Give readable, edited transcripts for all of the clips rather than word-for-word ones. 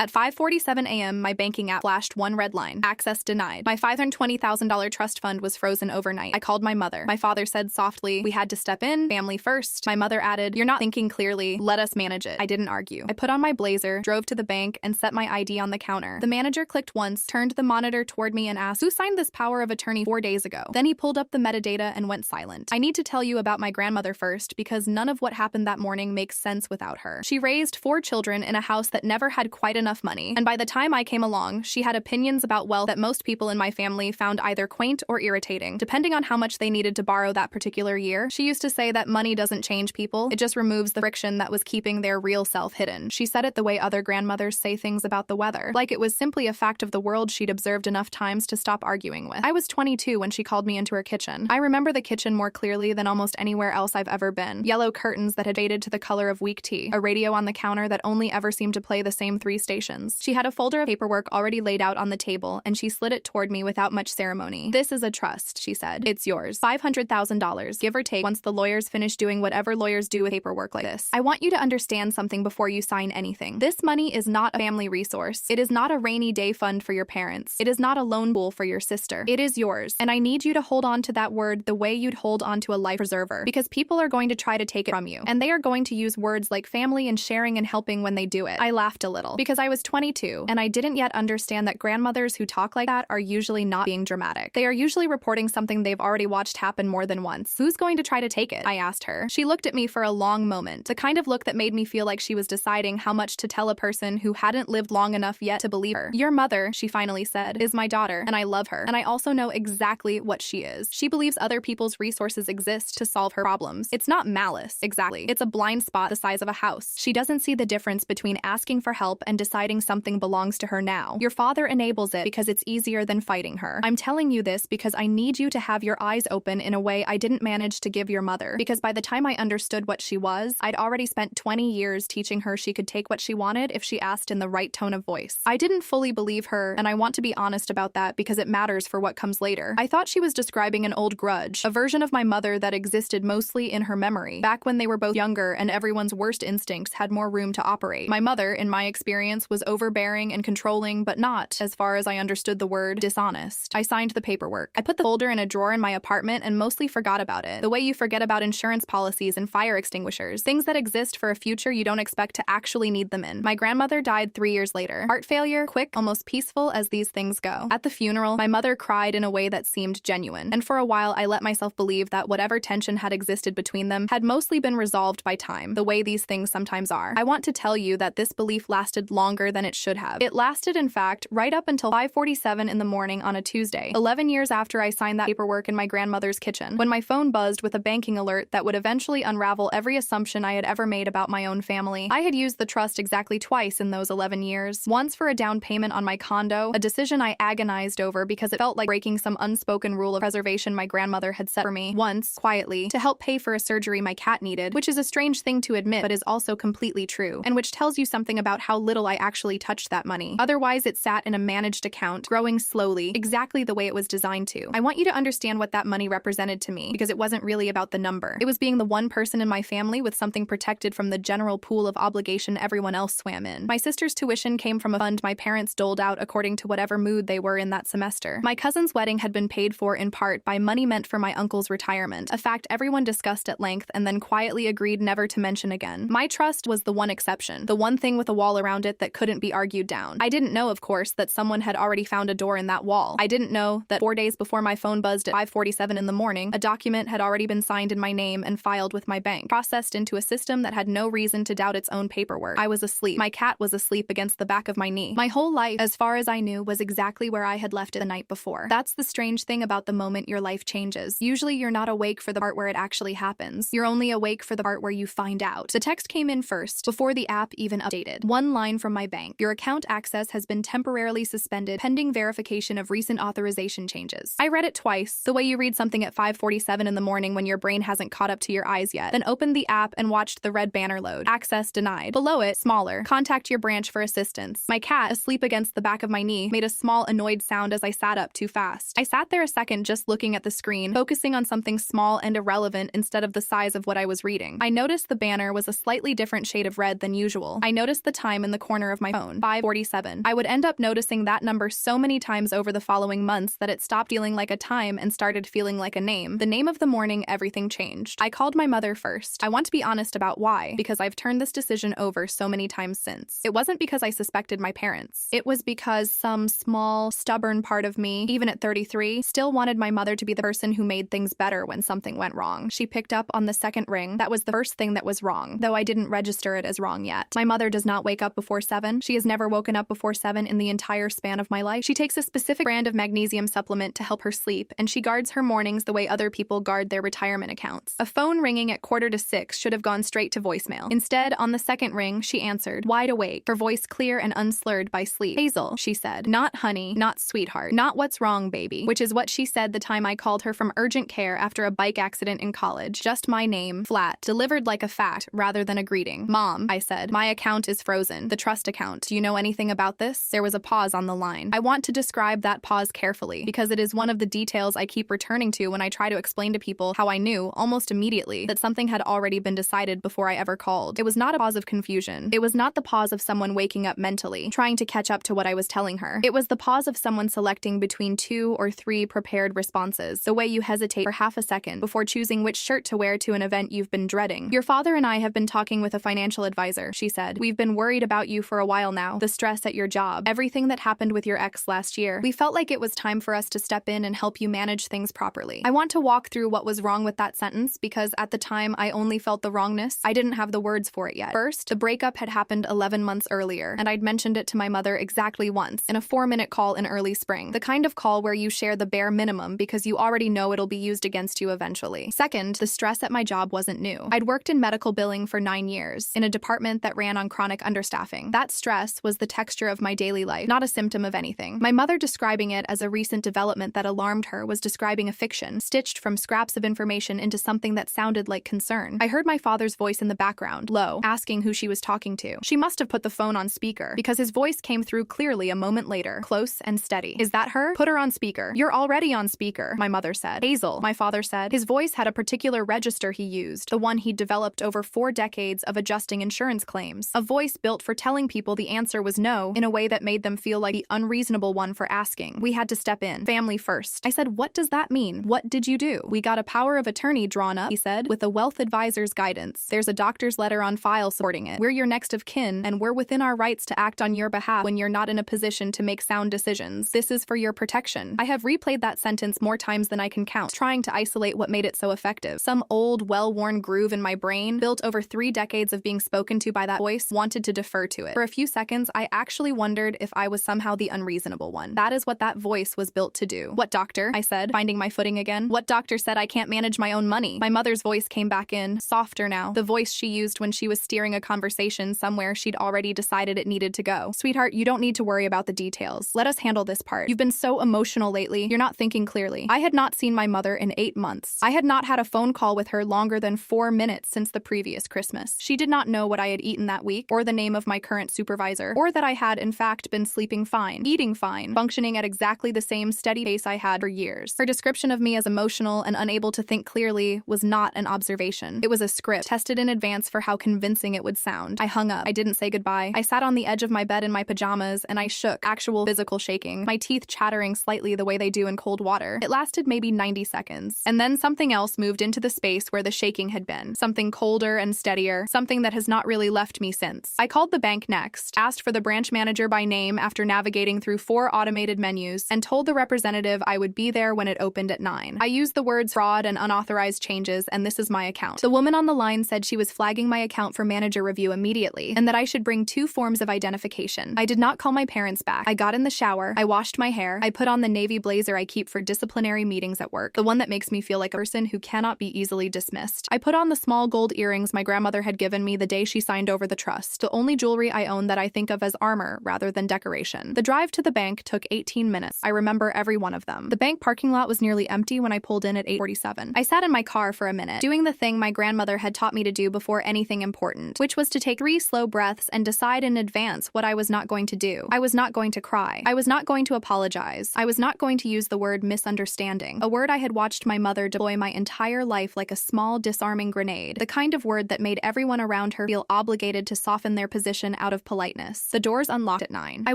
At 5:47 a.m., my banking app flashed one red line. Access denied. My $520,000 trust fund was frozen overnight. I called my mother. My father said softly, "We had to step in, family first." My mother added, "You're not thinking clearly. Let us manage it." I didn't argue. I put on my blazer, drove to the bank, and set my ID on the counter. The manager clicked once, turned the monitor toward me, and asked, "Who signed this power of attorney 4 days ago?" Then he pulled up the metadata and went silent. I need to tell you about my grandmother first, because none of what happened that morning makes sense without her. She raised 4 children in a house that never had quite enough money, and by the time I came along, she had opinions about wealth that most people in my family found either quaint or irritating, depending on how much they needed to borrow that particular year. She used to say that money doesn't change people, it just removes the friction that was keeping their real self hidden. She said it the way other grandmothers say things about the weather, like it was simply a fact of the world she'd observed enough times to stop arguing with. I was 22 when she called me into her kitchen. I remember the kitchen more clearly than almost anywhere else I've ever been. Yellow curtains that had faded to the color of weak tea, a radio on the counter that only ever seemed to play the same 3 stations. She had a folder of paperwork already laid out on the table, and she slid it toward me without much ceremony. "This is a trust," she said. "It's yours. $500,000, give or take, once the lawyers finish doing whatever lawyers do with paperwork like this. I want you to understand something before you sign anything. This money is not a family resource. It is not a rainy day fund for your parents. It is not a loan pool for your sister. It is yours. And I need you to hold on to that word the way you'd hold on to a life preserver, because people are going to try to take it from you, and they are going to use words like family and sharing and helping when they do it." I laughed a little, because I was 22, and I didn't yet understand that grandmothers who talk like that are usually not being dramatic. They are usually reporting something they've already watched happen more than once. "Who's going to try to take it?" I asked her. She looked at me for a long moment, the kind of look that made me feel like she was deciding how much to tell a person who hadn't lived long enough yet to believe her. "Your mother," she finally said, "is my daughter, and I love her, and I also know exactly what she is. She believes other people's resources exist to solve her problems. It's not malice, exactly. It's a blind spot the size of a house. She doesn't see the difference between asking for help and deciding something belongs to her now. Your father enables it because it's easier than fighting her. I'm telling you this because I need you to have your eyes open in a way I didn't manage to give your mother, because by the time I understood what she was, I'd already spent 20 years teaching her she could take what she wanted if she asked in the right tone of voice. I didn't fully believe her, and I want to be honest about that because it matters for what comes later. I thought she was describing an old grudge, a version of my mother that existed mostly in her memory, back when they were both younger and everyone's worst instincts had more room to operate. My mother, in my experience, was overbearing and controlling, but not, as far as I understood the word, dishonest. I signed the paperwork. I put the folder in a drawer in my apartment and mostly forgot about it, the way you forget about insurance policies and fire extinguishers, things that exist for a future you don't expect to actually need them in. My grandmother died 3 years later. Heart failure, quick, almost peaceful as these things go. At the funeral, my mother cried in a way that seemed genuine, and for a while I let myself believe that whatever tension had existed between them had mostly been resolved by time, the way these things sometimes are. I want to tell you that this belief lasted longer than it should have. It lasted, in fact, right up until 5:47 in the morning on a Tuesday, 11 years after I signed that paperwork in my grandmother's kitchen, when my phone buzzed with a banking alert that would eventually unravel every assumption I had ever made about my own family. I had used the trust exactly twice in those 11 years, once for a down payment on my condo, a decision I agonized over because it felt like breaking some unspoken rule of preservation my grandmother had set for me, once, quietly, to help pay for a surgery my cat needed, which is a strange thing to admit but is also completely true, and which tells you something about how little I actually touched that money. Otherwise, it sat in a managed account, growing slowly, exactly the way it was designed to. I want you to understand what that money represented to me, because it wasn't really about the number. It was being the one person in my family with something protected from the general pool of obligation everyone else swam in. My sister's tuition came from a fund my parents doled out according to whatever mood they were in that semester. My cousin's wedding had been paid for in part by money meant for my uncle's retirement, a fact everyone discussed at length and then quietly agreed never to mention again. My trust was the one exception, the one thing with a wall around it that couldn't be argued down. I didn't know, of course, that someone had already found a door in that wall. I didn't know that 4 days before my phone buzzed at 5:47 in the morning, a document had already been signed in my name and filed with my bank, processed into a system that had no reason to doubt its own paperwork. I was asleep. My cat was asleep against the back of my knee. My whole life, as far as I knew, was exactly where I had left it the night before. That's the strange thing about the moment your life changes. Usually you're not awake for the part where it actually happens. You're only awake for the part where you find out. The text came in first, before the app even updated. One line from my bank. Your account access has been temporarily suspended pending verification of recent authorization changes. I read it twice, the way you read something at 5:47 in the morning when your brain hasn't caught up to your eyes yet, then opened the app and watched the red banner load. Access denied. Below it, smaller, contact your branch for assistance. My cat, asleep against the back of my knee, made a small annoyed sound as I sat up too fast. I sat there a second just looking at the screen, focusing on something small and irrelevant instead of the size of what I was reading. I noticed the banner was a slightly different shade of red than usual. I noticed the time in the corner corner of my phone. 5:47. I would end up noticing that number so many times over the following months that it stopped feeling like a time and started feeling like a name. The name of the morning, everything changed. I called my mother first. I want to be honest about why, because I've turned this decision over so many times since. It wasn't because I suspected my parents. It was because some small, stubborn part of me, even at 33, still wanted my mother to be the person who made things better when something went wrong. She picked up on the second ring. That was the first thing that was wrong, though I didn't register it as wrong yet. My mother does not wake up before 7. She has never woken up before 7 in the entire span of my life. She takes a specific brand of magnesium supplement to help her sleep, and she guards her mornings the way other people guard their retirement accounts. A phone ringing at 5:45 should have gone straight to voicemail. Instead, on the second ring, she answered, wide awake, her voice clear and unslurred by sleep. Hazel, she said. Not honey, not sweetheart, not what's wrong, baby, which is what she said the time I called her from urgent care after a bike accident in college. Just my name, flat, delivered like a fact rather than a greeting. Mom, I said, my account is frozen, the trust account. Do you know anything about this? There was a pause on the line. I want to describe that pause carefully because it is one of the details I keep returning to when I try to explain to people how I knew, almost immediately, that something had already been decided before I ever called. It was not a pause of confusion. It was not the pause of someone waking up mentally, trying to catch up to what I was telling her. It was the pause of someone selecting between 2 or 3 prepared responses, the way you hesitate for half a second before choosing which shirt to wear to an event you've been dreading. Your father and I have been talking with a financial advisor, she said. We've been worried about you for a while now, the stress at your job, everything that happened with your ex last year. We felt like it was time for us to step in and help you manage things properly. I want to walk through what was wrong with that sentence because at the time I only felt the wrongness. I didn't have the words for it yet. First, the breakup had happened 11 months earlier, and I'd mentioned it to my mother exactly once, in a 4-minute call in early spring. The kind of call where you share the bare minimum because you already know it'll be used against you eventually. Second, the stress at my job wasn't new. I'd worked in medical billing for 9 years, in a department that ran on chronic understaffing. That stress was the texture of my daily life, not a symptom of anything. My mother describing it as a recent development that alarmed her was describing a fiction, stitched from scraps of information into something that sounded like concern. I heard my father's voice in the background, low, asking who she was talking to. She must have put the phone on speaker, because his voice came through clearly a moment later, close and steady. Is that her? Put her on speaker. You're already on speaker, my mother said. Hazel, my father said. His voice had a particular register he used, the one he'd developed over 4 decades of adjusting insurance claims. A voice built for telling people the answer was no, in a way that made them feel like the unreasonable one for asking. We had to step in. Family first. I said, what does that mean? What did you do? We got a power of attorney drawn up, he said, with a wealth advisor's guidance. There's a doctor's letter on file supporting it. We're your next of kin, and we're within our rights to act on your behalf when you're not in a position to make sound decisions. This is for your protection. I have replayed that sentence more times than I can count, trying to isolate what made it so effective. Some old, well-worn groove in my brain, built over 3 decades of being spoken to by that voice, wanted to defer to it. For a few seconds, I actually wondered if I was somehow the unreasonable one. That is what that voice was built to do. What doctor? I said, finding my footing again. What doctor said I can't manage my own money? My mother's voice came back in, softer now, the voice she used when she was steering a conversation somewhere she'd already decided it needed to go. Sweetheart, you don't need to worry about the details. Let us handle this part. You've been so emotional lately. You're not thinking clearly. I had not seen my mother in 8 months. I had not had a phone call with her longer than 4 minutes since the previous Christmas. She did not know what I had eaten that week, or the name of my current supervisor, or that I had, in fact, been sleeping fine, eating fine, functioning at exactly the same steady pace I had for years. Her description of me as emotional and unable to think clearly was not an observation. It was a script, tested in advance for how convincing it would sound. I hung up. I didn't say goodbye. I sat on the edge of my bed in my pajamas, and I shook, actual physical shaking, my teeth chattering slightly the way they do in cold water. It lasted maybe 90 seconds. And then something else moved into the space where the shaking had been. Something colder and steadier, something that has not really left me since. I called the bank next, asked for the branch manager by name after navigating through 4 automated menus, and told the representative I would be there when it opened at 9. I used the words fraud and unauthorized changes, and this is my account. The woman on the line said she was flagging my account for manager review immediately, and that I should bring 2 forms of identification. I did not call my parents back. I got in the shower, I washed my hair, I put on the navy blazer I keep for disciplinary meetings at work, the one that makes me feel like a person who cannot be easily dismissed. I put on the small gold earrings my grandmother had given me the day she signed over the trust, the only jewelry I own that I think of as armor rather than decoration. The drive to the bank took 18 minutes. I remember every one of them. The bank parking lot was nearly empty when I pulled in at 8:47. I sat in my car for a minute, doing the thing my grandmother had taught me to do before anything important, which was to take 3 slow breaths and decide in advance what I was not going to do. I was not going to cry. I was not going to apologize. I was not going to use the word misunderstanding, a word I had watched my mother deploy my entire life like a small disarming grenade, the kind of word that made everyone around her feel obligated to soften their position out of of politeness. The doors unlocked at 9. I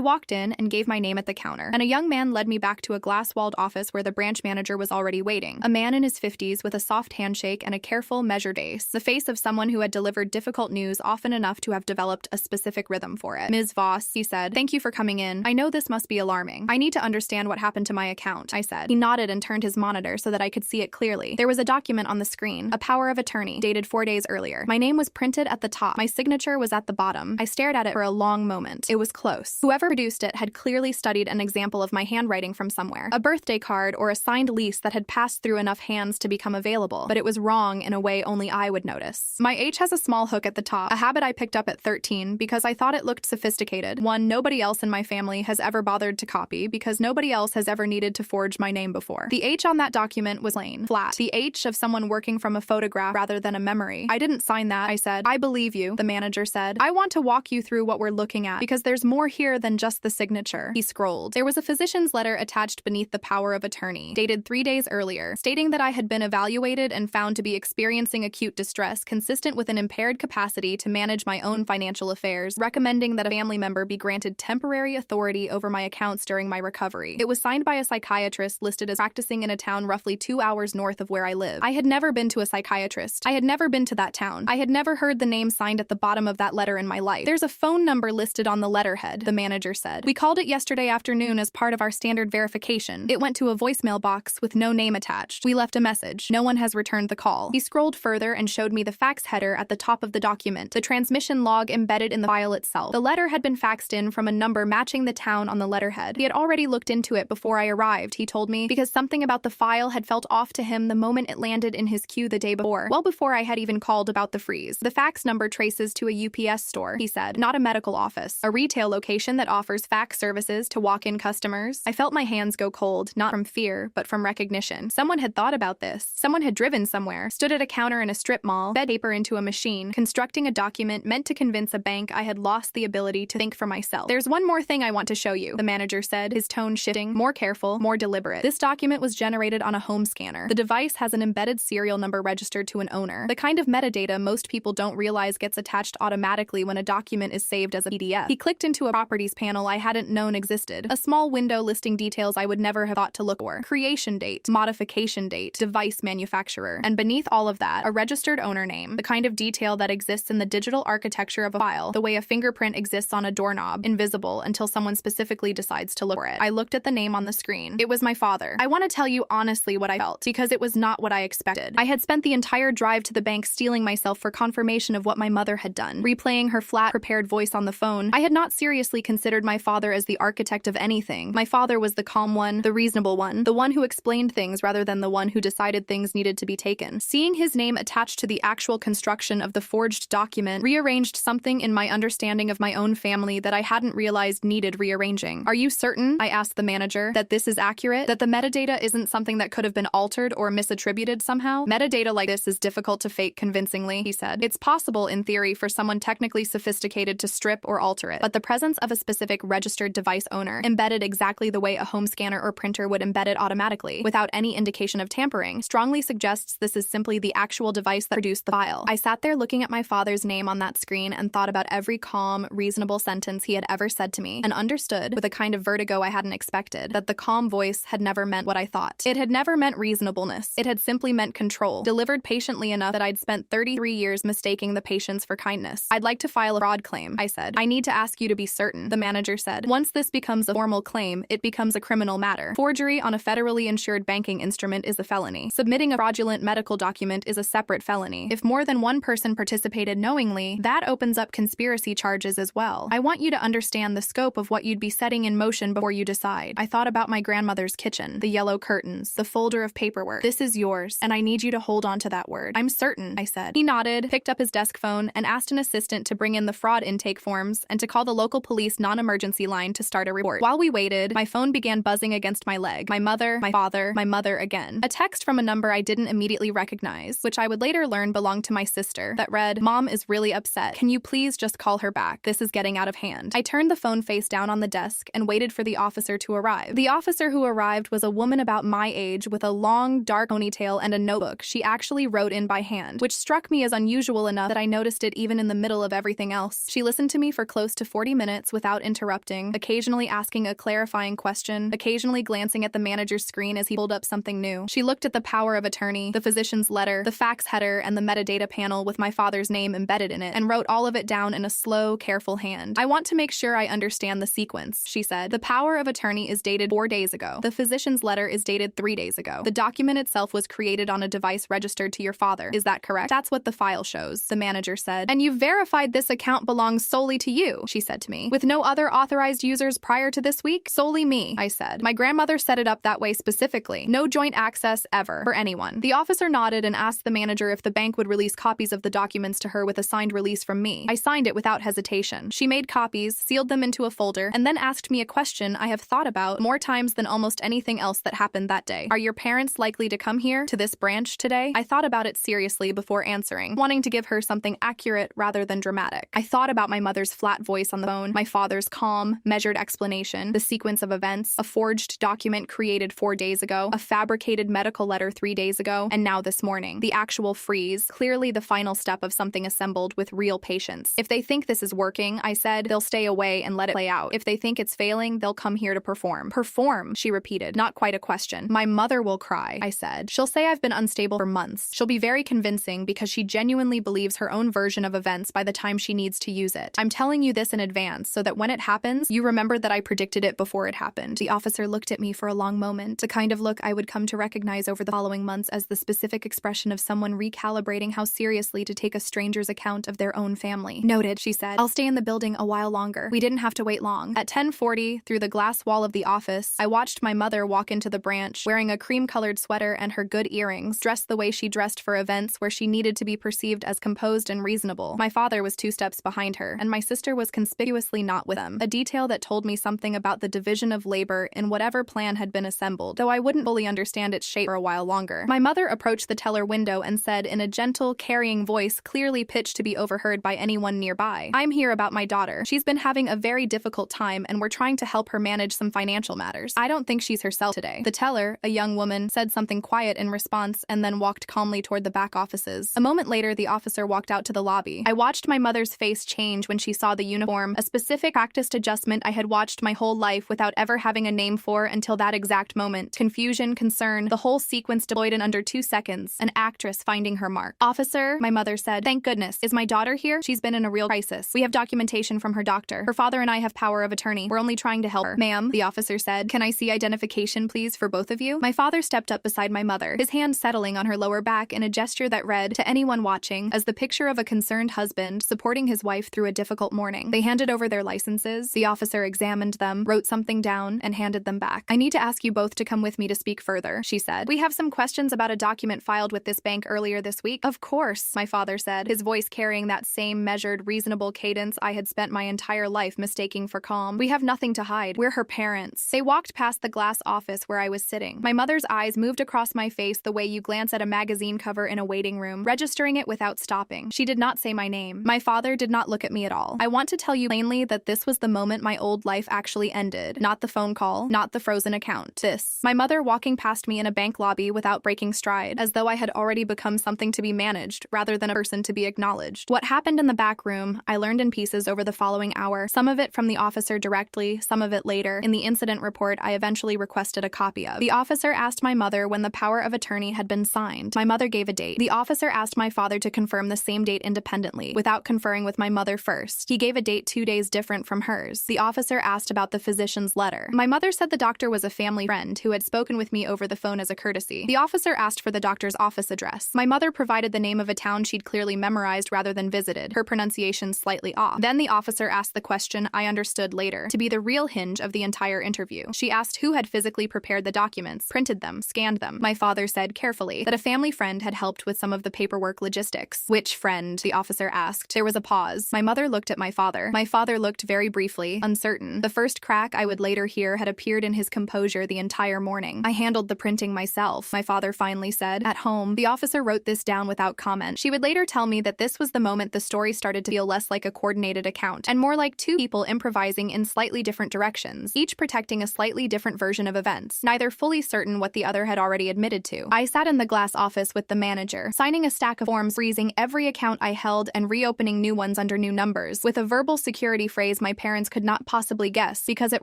walked in and gave my name at the counter, and a young man led me back to a glass-walled office where the branch manager was already waiting. A man in his 50s with a soft handshake and a careful, measured face. The face of someone who had delivered difficult news often enough to have developed a specific rhythm for it. "Ms. Voss," he said, "thank you for coming in. I know this must be alarming. I need to understand what happened to my account," I said. He nodded and turned his monitor so that I could see it clearly. There was a document on the screen, a power of attorney, dated 4 days earlier. My name was printed at the top. My signature was at the bottom. I stared at it for a long moment. It was close. Whoever produced it had clearly studied an example of my handwriting from somewhere. A birthday card or a signed lease that had passed through enough hands to become available, but it was wrong in a way only I would notice. My H has a small hook at the top, a habit I picked up at 13 because I thought it looked sophisticated. One nobody else in my family has ever bothered to copy because nobody else has ever needed to forge my name before. The H on that document was plain, flat. The H of someone working from a photograph rather than a memory. "I didn't sign that," I said. "I believe you," the manager said. "I want to walk you through what we're looking at because there's more here than just the signature." He scrolled. There was a physician's letter attached beneath the power of attorney, dated 3 days earlier, stating that I had been evaluated and found to be experiencing acute distress consistent with an impaired capacity to manage my own financial affairs, recommending that a family member be granted temporary authority over my accounts during my recovery. It was signed by a psychiatrist listed as practicing in a town roughly 2 hours north of where I live. I had never been to a psychiatrist. I had never been to that town. I had never heard the name signed at the bottom of that letter in my life. "There's a phone number listed on the letterhead," the manager said. "We called it yesterday afternoon as part of our standard verification. It went to a voicemail box with no name attached. We left a message. No one has returned the call." He scrolled further and showed me the fax header at the top of the document, the transmission log embedded in the file itself. The letter had been faxed in from a number matching the town on the letterhead. He had already looked into it before I arrived, he told me, because something about the file had felt off to him the moment it landed in his queue the day before, well before I had even called about the freeze. "The fax number traces to a UPS store," he said, "not a medical office. A retail location that offers fax services to walk-in customers." I felt my hands go cold, not from fear, but from recognition. Someone had thought about this. Someone had driven somewhere, stood at a counter in a strip mall, fed paper into a machine, constructing a document meant to convince a bank I had lost the ability to think for myself. "There's one more thing I want to show you," the manager said, his tone shifting, more careful, more deliberate. "This document was generated on a home scanner. The device has an embedded serial number registered to an owner, the kind of metadata most people don't realize gets attached automatically when a document is saved as a PDF." He clicked into a properties panel I hadn't known existed, a small window listing details I would never have thought to look for. Creation date, modification date, device manufacturer, and beneath all of that, a registered owner name, the kind of detail that exists in the digital architecture of a file, the way a fingerprint exists on a doorknob, invisible until someone specifically decides to look for it. I looked at the name on the screen. It was my father. I want to tell you honestly what I felt, because it was not what I expected. I had spent the entire drive to the bank steeling myself for confirmation of what my mother had done, replaying her flat, prepared voice on the phone. I had not seriously considered my father as the architect of anything. My father was the calm one, the reasonable one, the one who explained things rather than the one who decided things needed to be taken. Seeing his name attached to the actual construction of the forged document rearranged something in my understanding of my own family that I hadn't realized needed rearranging. "Are you certain," I asked the manager, "that this is accurate? That the metadata isn't something that could have been altered or misattributed somehow?" "Metadata like this is difficult to fake convincingly," he said. "It's possible, in theory, for someone technically sophisticated to strip or alter it, but the presence of a specific registered device owner, embedded exactly the way a home scanner or printer would embed it automatically, without any indication of tampering, strongly suggests this is simply the actual device that produced the file." I sat there looking at my father's name on that screen and thought about every calm, reasonable sentence he had ever said to me, and understood, with a kind of vertigo I hadn't expected, that the calm voice had never meant what I thought. It had never meant reasonableness. It had simply meant control, delivered patiently enough that I'd spent 33 years mistaking the patience for kindness. "I'd like to file a fraud claim," I said. "I need to ask you to be certain," the manager said. "Once this becomes a formal claim, it becomes a criminal matter. Forgery on a federally insured banking instrument is a felony. Submitting a fraudulent medical document is a separate felony. If more than one person participated knowingly, that opens up conspiracy charges as well. I want you to understand the scope of what you'd be setting in motion before you decide." I thought about my grandmother's kitchen, the yellow curtains, the folder of paperwork. "This is yours, and I need you to hold on to that word." "I'm certain," I said. He nodded, picked up his desk phone, and asked an assistant to bring in the fraud intake forms and to call the local police non-emergency line to start a report. While we waited, my phone began buzzing against my leg. My mother, my father, my mother again. A text from a number I didn't immediately recognize, which I would later learn belonged to my sister, that read, "Mom is really upset. Can you please just call her back? This is getting out of hand." I turned the phone face down on the desk and waited for the officer to arrive. The officer who arrived was a woman about my age with a long, dark ponytail and a notebook she actually wrote in by hand, which struck me as unusual enough that I noticed it even in the middle of everything else. She listened listened to me for close to 40 minutes without interrupting, occasionally asking a clarifying question, occasionally glancing at the manager's screen as he pulled up something new. She looked at the power of attorney, the physician's letter, the fax header, and the metadata panel with my father's name embedded in it, and wrote all of it down in a slow, careful hand. I want to make sure I understand the sequence, she said. The power of attorney is dated 4 days ago. The physician's letter is dated 3 days ago. The document itself was created on a device registered to your father. Is that correct? That's what the file shows, the manager said. And you've verified this account belongs solely to you, she said to me. With no other authorized users prior to this week? Solely me, I said. My grandmother set it up that way specifically. No joint access ever for anyone. The officer nodded and asked the manager if the bank would release copies of the documents to her with a signed release from me. I signed it without hesitation. She made copies, sealed them into a folder, and then asked me a question I have thought about more times than almost anything else that happened that day. Are your parents likely to come here, to this branch today? I thought about it seriously before answering, wanting to give her something accurate rather than dramatic. I thought about my mother's flat voice on the phone, my father's calm, measured explanation, the sequence of events, a forged document created 4 days ago, a fabricated medical letter 3 days ago, and now this morning. The actual freeze, clearly the final step of something assembled with real patience. If they think this is working, I said, they'll stay away and let it play out. If they think it's failing, they'll come here to perform. Perform, she repeated, not quite a question. My mother will cry, I said. She'll say I've been unstable for months. She'll be very convincing because she genuinely believes her own version of events by the time she needs to use it. I'm telling you this in advance so that when it happens, you remember that I predicted it before it happened. The officer looked at me for a long moment, the kind of look I would come to recognize over the following months as the specific expression of someone recalibrating how seriously to take a stranger's account of their own family. Noted, she said. I'll stay in the building a while longer. We didn't have to wait long. At 10:40, through the glass wall of the office, I watched my mother walk into the branch, wearing a cream-colored sweater and her good earrings, dressed the way she dressed for events where she needed to be perceived as composed and reasonable. My father was 2 steps behind her, and my sister was conspicuously not with them, a detail that told me something about the division of labor in whatever plan had been assembled, though I wouldn't fully understand its shape for a while longer. My mother approached the teller window and said in a gentle, carrying voice clearly pitched to be overheard by anyone nearby, I'm here about my daughter. She's been having a very difficult time and we're trying to help her manage some financial matters. I don't think she's herself today. The teller, a young woman, said something quiet in response and then walked calmly toward the back offices. A moment later, the officer walked out to the lobby. I watched my mother's face change when she saw the uniform, a specific practiced adjustment I had watched my whole life without ever having a name for until that exact moment. Confusion, concern, the whole sequence deployed in under 2 seconds, an actress finding her mark. Officer, my mother said, thank goodness. Is my daughter here? She's been in a real crisis. We have documentation from her doctor. Her father and I have power of attorney. We're only trying to help her. Ma'am, the officer said, can I see identification, please, for both of you? My father stepped up beside my mother, his hand settling on her lower back in a gesture that read, to anyone watching, as the picture of a concerned husband supporting his wife through a difficult morning. They handed over their licenses. The officer examined them, wrote something down, and handed them back. I need to ask you both to come with me to speak further, she said. We have some questions about a document filed with this bank earlier this week. Of course, my father said, his voice carrying that same measured, reasonable cadence I had spent my entire life mistaking for calm. We have nothing to hide. We're her parents. They walked past the glass office where I was sitting. My mother's eyes moved across my face the way you glance at a magazine cover in a waiting room, registering it without stopping. She did not say my name. My father did not look at me at all. I want to tell you plainly that this was the moment my old life actually ended. Not the phone call, not the frozen account. This. My mother walking past me in a bank lobby without breaking stride, as though I had already become something to be managed rather than a person to be acknowledged. What happened in the back room, I learned in pieces over the following hour, some of it from the officer directly, some of it later. In the incident report, I eventually requested a copy of. The officer asked my mother when the power of attorney had been signed. My mother gave a date. The officer asked my father to confirm the same date independently, without conferring with my mother first. He gave a date 2 days different from hers. The officer asked about the physician's letter. My mother said the doctor was a family friend who had spoken with me over the phone as a courtesy. The officer asked for the doctor's office address. My mother provided the name of a town she'd clearly memorized rather than visited, her pronunciation slightly off. Then the officer asked the question I understood later to be the real hinge of the entire interview. She asked who had physically prepared the documents, printed them, scanned them. My father said carefully that a family friend had helped with some of the paperwork logistics. Which friend? The officer asked. There was a pause. My mother looked at my father. My father looked very briefly, uncertain. The first crack I would later hear had appeared in his composure the entire morning. I handled the printing myself, my father finally said. At home, the officer wrote this down without comment. She would later tell me that this was the moment the story started to feel less like a coordinated account and more like 2 people improvising in slightly different directions, each protecting a slightly different version of events, neither fully certain what the other had already admitted to. I sat in the glass office with the manager, signing a stack of forms, freezing every account I held and reopening new ones under new numbers, with a verbal security phrase my parents could not possibly guess because it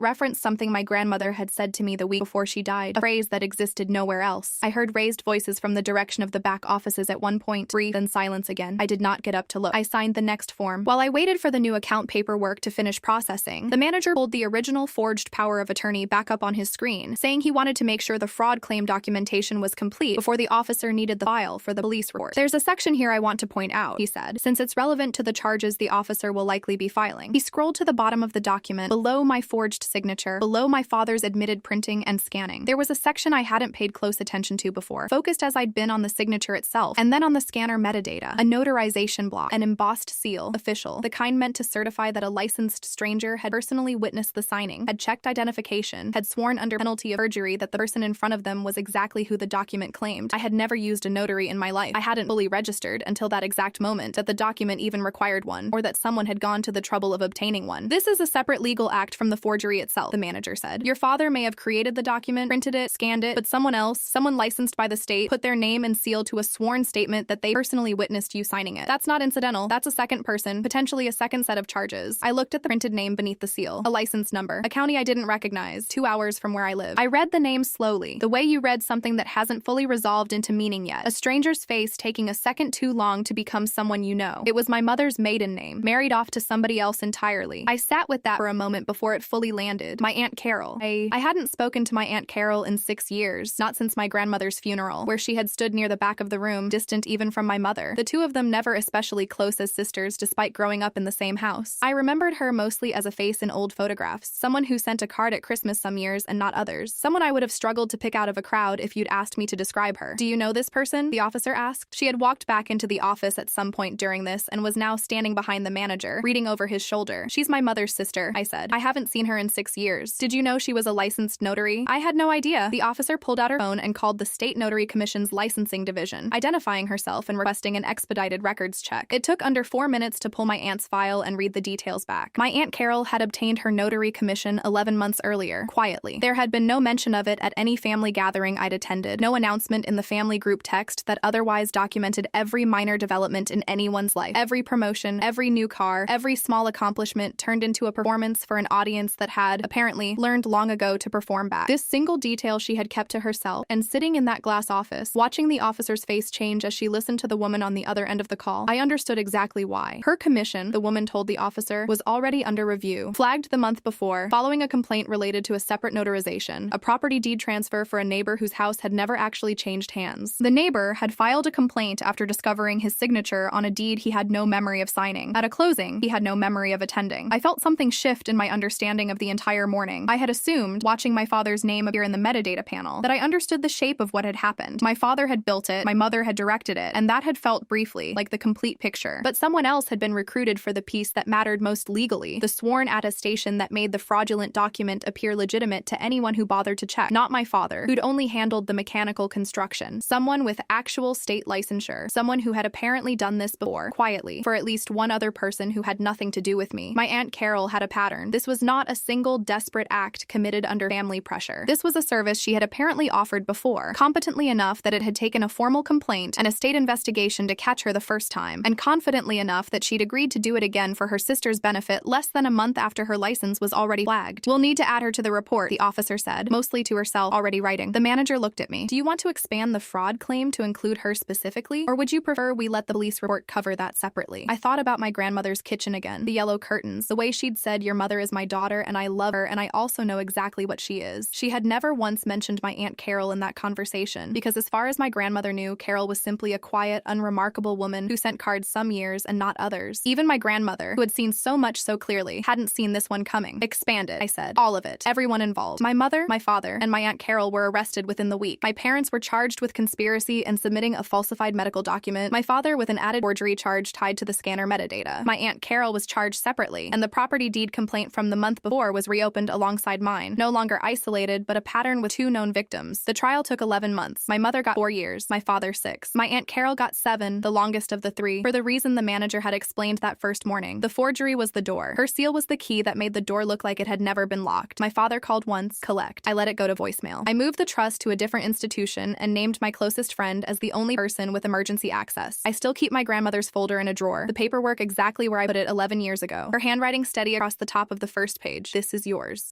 referenced something my grandmother had said to me the week before she died, a phrase that existed nowhere else. I heard raised voices from the direction of the back offices at one point, brief, then silence again. I did not get up to look. I signed the next form. While I waited for the new account paperwork to finish processing, the manager pulled the original forged power of attorney back up on his screen, saying he wanted to make sure the fraud claim documentation was complete before the officer needed the file for the police report. "There's a section here I want to point out," he said, "since it's relevant to the charges the officer will likely be filing." He scrolled to the bottom of the document, below my forged signature, below my father's admitted printing and scanning. There was a section I hadn't paid close attention to before, focused as I'd been on the signature itself, and then on the scanner metadata, a notarization block, an embossed seal, official, the kind meant to certify that a licensed stranger had personally witnessed the signing, had checked identification, had sworn under penalty of forgery that the person in front of them was exactly who the document claimed. I had never used a notary in my life. I hadn't fully registered until that exact moment that the document even required one, or that someone had gone to the trouble of obtaining one. "This is a separate legal act from the forgery itself," the manager said. "Your father may have created the document, printed it, scanned it, but someone else, someone licensed by the state, put their name and seal to a sworn statement that they personally witnessed you signing it. That's not incidental. That's a second person, potentially a second set of charges." I looked at the printed name beneath the seal. A license number. A county I didn't recognize, 2 hours from where I live. I read the name slowly, the way you read something that hasn't fully resolved into meaning yet. A stranger's face taking a second too long to become someone you know. It was my mother's maiden name, married off to somebody else entirely. I sat with that for a moment before it fully landed. My Aunt Carol. I hadn't spoken to my Aunt Carol in 6 years, not since my grandmother's funeral, where she had stood near the back of the room, distant even from my mother. The two of them never especially close as sisters despite growing up in the same house. I remembered her mostly as a face in old photographs, someone who sent a card at Christmas some years and not others, someone I would have struggled to pick out of a crowd if you'd asked me to describe her. "Do you know this person?" the officer asked. She had walked back into the office at some point during this and was now standing behind the manager, reading over his shoulder. "She's my mother's sister," I said. "I haven't seen her in 6 years. Did you know she was a licensed notary?" I had no idea. The officer pulled out her phone and called the State Notary Commission's licensing division, identifying herself and requesting an expedited records check. It took under 4 minutes to pull my aunt's file and read the details back. My Aunt Carol had obtained her notary commission 11 months earlier, quietly. There had been no mention of it at any family gathering I'd attended, no announcement in the family group text that otherwise documented every minor development in anyone's life. Every promotion, every new car, every small accomplishment turned into a performance for an audience that had, apparently, learned long ago to perform back. This single detail she had kept to herself, and sitting in that glass office, watching the officer's face change as she listened to the woman on the other end of the call, I understood exactly why. Her commission, the woman told the officer, was already under review, flagged the month before, following a complaint related to a separate notarization, a property deed transfer for a neighbor whose house had never actually changed hands. The neighbor had filed a complaint after discovering his signature on a deed he had no memory of signing. At a closing, he had no memory of attending. I felt something shift in my understanding of the entire morning. I had assumed, watching my father's name appear in the metadata panel, that I understood the shape of what had happened. My father had built it, my mother had directed it, and that had felt briefly like the complete picture. But someone else had been recruited for the piece that mattered most legally, the sworn attestation that made the fraudulent document appear legitimate to anyone who bothered to check. Not my father, who'd only handled the mechanical construction. Someone with actual state licensure. Someone who had apparently done this before, quietly, for at least one other person who had nothing to do with me. My Aunt Carol had a pattern. This was not a single desperate act committed under family pressure. This was a service she had apparently offered before, competently enough that it had taken a formal complaint and a state investigation to catch her the first time, and confidently enough that she'd agreed to do it again for her sister's benefit less than a month after her license was already flagged. "We'll need to add her to the report," the officer said, mostly to herself, already writing. The manager looked at me. "Do you want to expand the fraud claim to include her specifically, or would you prefer we let the police report cover that separately?" I thought about my grandmother's kitchen again, the yellow curtains, the way she'd said, "Your mother is my daughter and I love her and I also know exactly what she is." She had never once mentioned my Aunt Carol in that conversation, because as far as my grandmother knew, Carol was simply a quiet, unremarkable woman who sent cards some years and not others. Even my grandmother, who had seen so much so clearly, hadn't seen this one coming. "Expand it," I said. "All of it. Everyone involved." My mother, my father, and my Aunt Carol were arrested within the week. My parents were charged with conspiracy and submitting a falsified medical document. My father with an added forgery charge tied to the scanner metadata. My Aunt Carol was charged separately, and the property deed complaint from the month before was reopened alongside mine. No longer isolated, but a pattern with 2 known victims. The trial took 11 months. My mother got 4 years, my father 6. My Aunt Carol got 7, the longest of the 3, for the reason the manager had explained that first morning. The forgery was the door. Her seal was the key that made the door look like it had never been locked. My father called once, collect. I let it go to voicemail. I moved the trust to a different institution and named my closest friend as the only person with emergency access. I still keep my grandmother's folder in a drawer, the paperwork exactly exactly where I put it 11 years ago. Her handwriting steady across the top of the first page. This is yours.